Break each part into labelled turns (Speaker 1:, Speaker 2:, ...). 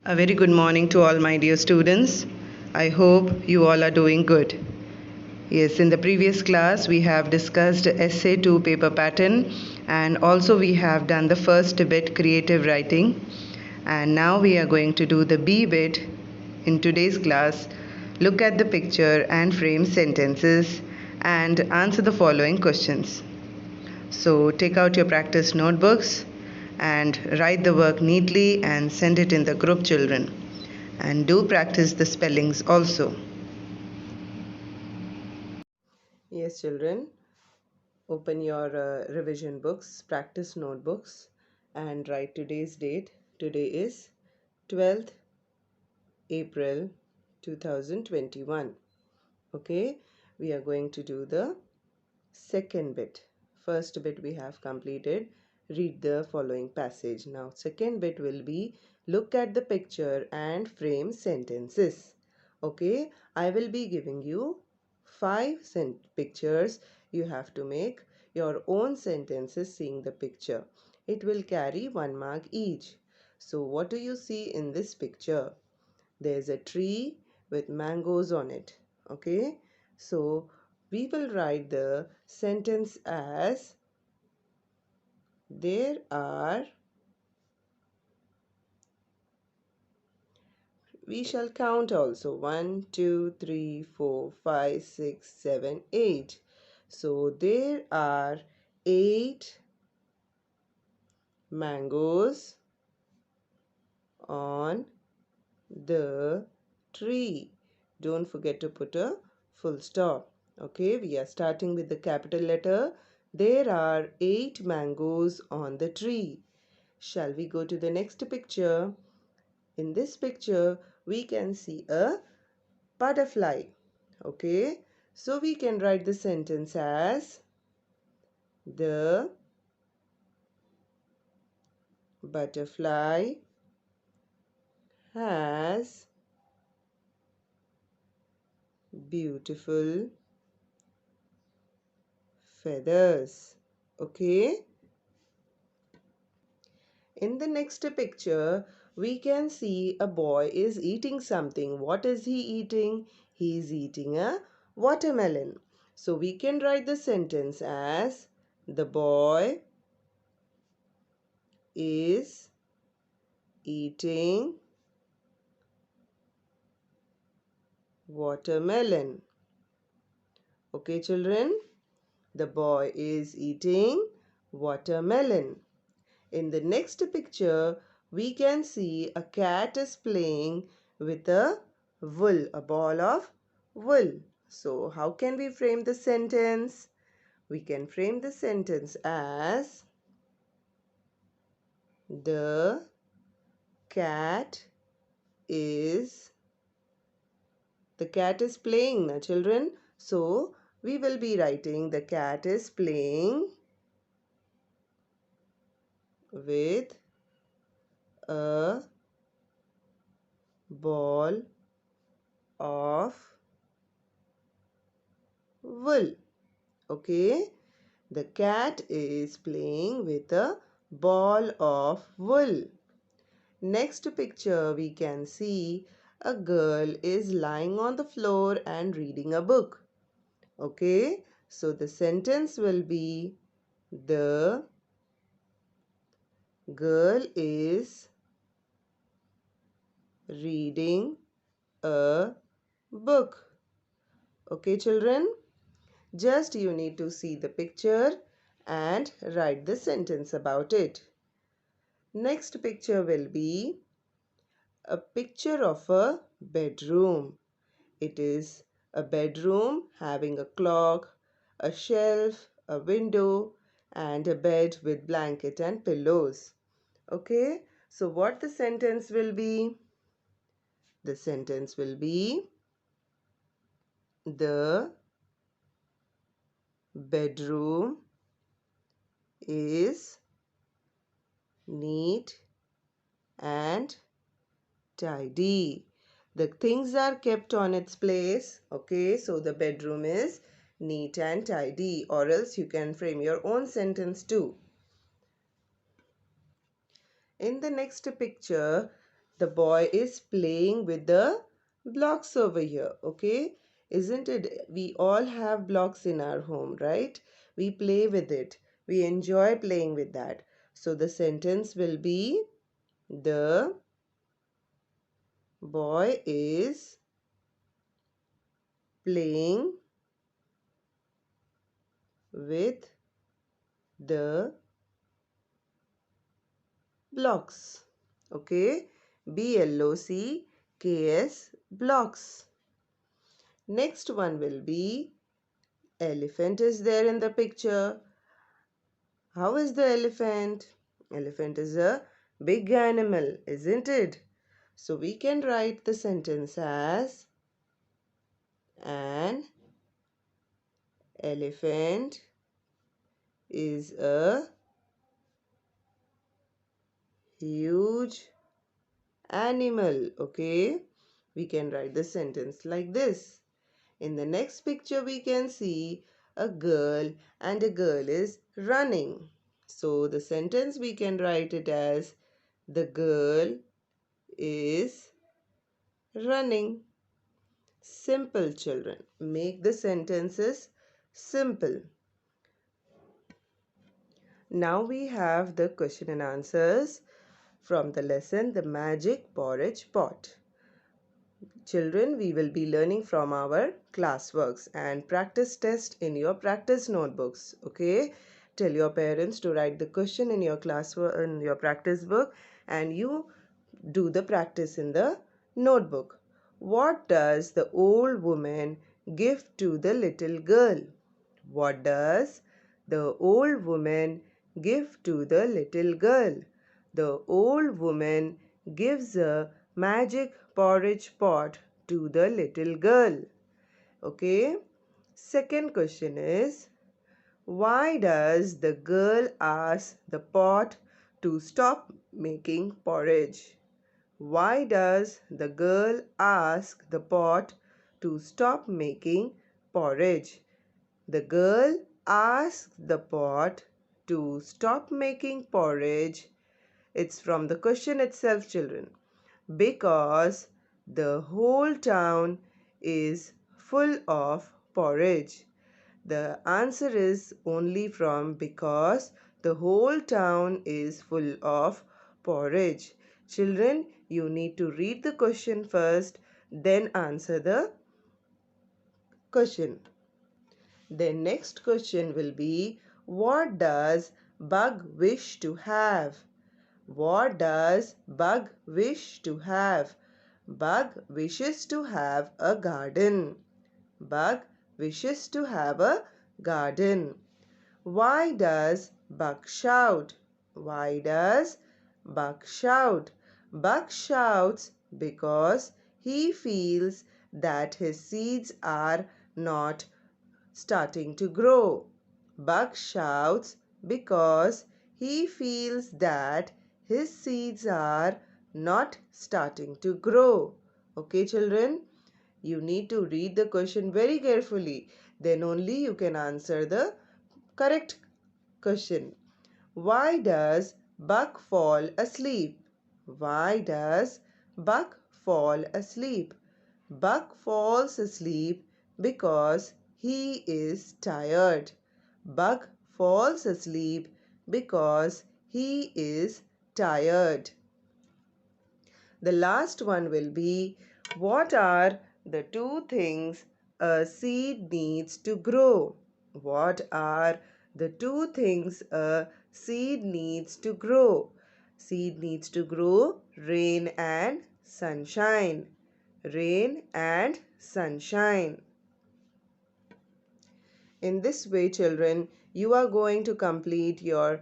Speaker 1: A very good morning to all my dear students. I hope you all are doing good. Yes, in the previous class we have discussed essay 2 paper pattern, and also we have done the first bit, creative writing, and now we are going to do the B bit in today's class. Look at the picture and frame sentences and answer the following questions. So take out your practice notebooks and write the work neatly and send it in the group, children. And do practice the spellings also. Yes, children, open your revision books, practice notebooks, and write today's date. Today is 12th April 2021. Okay, we are going to do the second bit. First bit we have completed. Read the following passage. Now, second bit will be look at the picture and frame sentences. Okay, I will be giving you 5 pictures. You have to make your own sentences seeing the picture. It will carry 1 mark each. So, what do you see in this picture? There's a tree with mangoes on it. Okay, so we will write the sentence as there are, we shall count also 1 2 3 4 5 6 7 8. So there are 8 mangoes on the tree. Don't forget to put a full stop. Okay, we are starting with the capital letter. There are 8 mangoes on the tree. Shall we go to the next picture? In this picture, we can see a butterfly. Okay, so we can write the sentence as the butterfly has beautiful feathers. Okay, in the next picture, we can see a boy is eating something. What is he eating? He is eating a watermelon. So we can write the sentence as the boy is eating watermelon. Okay, children, the boy is eating watermelon. In the next picture, we can see a cat is playing with a wool, a ball of wool. So, how can we frame the sentence? We can frame the sentence as the cat is playing, na children. So, we will be writing the cat is playing with a ball of wool. Okay, the cat is playing with a ball of wool. Next picture, we can see a girl is lying on the floor and reading a book. Okay, so the sentence will be the girl is reading a book. Okay, children, just you need to see the picture and write the sentence about it. Next picture will be a picture of a bedroom. It is a bedroom having a clock, a shelf, a window, and a bed with blanket and pillows. Okay, so what the sentence will be? The sentence will be the bedroom is neat and tidy. The things are kept on its place. Okay, so the bedroom is neat and tidy, or else you can frame your own sentence too. In the next picture, The boy is playing with the blocks over here. Okay, isn't it? We all have blocks in our home, right? We play with it. We enjoy playing with that. So the sentence will be, the boy is playing with the blocks. Okay, BLOCKS, blocks. Next one will be, elephant is there in the picture. How is the elephant? Elephant is a big animal, isn't it? So we can write the sentence as, an elephant is a huge animal. Okay, we can write the sentence like this. In the next picture we can see a girl, and a girl is running. So the sentence we can write it as, the girl is running. Simple, children. Make the sentences simple. Now we have the question and answers from the lesson, The Magic Porridge Pot. Children, we will be learning from our classworks and practice test in your practice notebooks. Okay, tell your parents to write the question in your classwork, in your practice book, and you do the practice in the notebook. What does the old woman give to the little girl? What does the old woman give to the little girl? The old woman gives a magic porridge pot to the little girl. Okay. Second question is, why does the girl ask the pot to stop making porridge? Why does the girl ask the pot to stop making porridge? The girl asked the pot to stop making porridge. It's from the question itself, children. Because the whole town is full of porridge. The answer is only from because the whole town is full of porridge. Children, you need to read the question first, then answer the question. The next question will be, what does Bug wish to have? What does Bug wish to have? Bug wishes to have a garden. Bug wishes to have a garden. Why does Bug shout? Why does Bug shout? Bug shouts because he feels that his seeds are not starting to grow. Bug shouts because he feels that his seeds are not starting to grow. Okay, children? You need to read the question very carefully. Then only you can answer the correct question. Why does Bug fall asleep? Why does Bug fall asleep? Bug falls asleep because he is tired. Bug falls asleep because he is tired. The last one will be, what are the two things a seed needs to grow? What are the two things a seed needs to grow? Seed needs to grow rain and sunshine. Rain and sunshine. In this way, children, you are going to complete your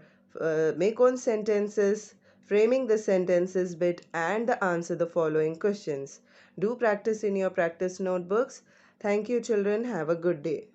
Speaker 1: make on sentences, framing the sentences bit, and answer the following questions. Do practice in your practice notebooks. Thank you, children. Have a good day.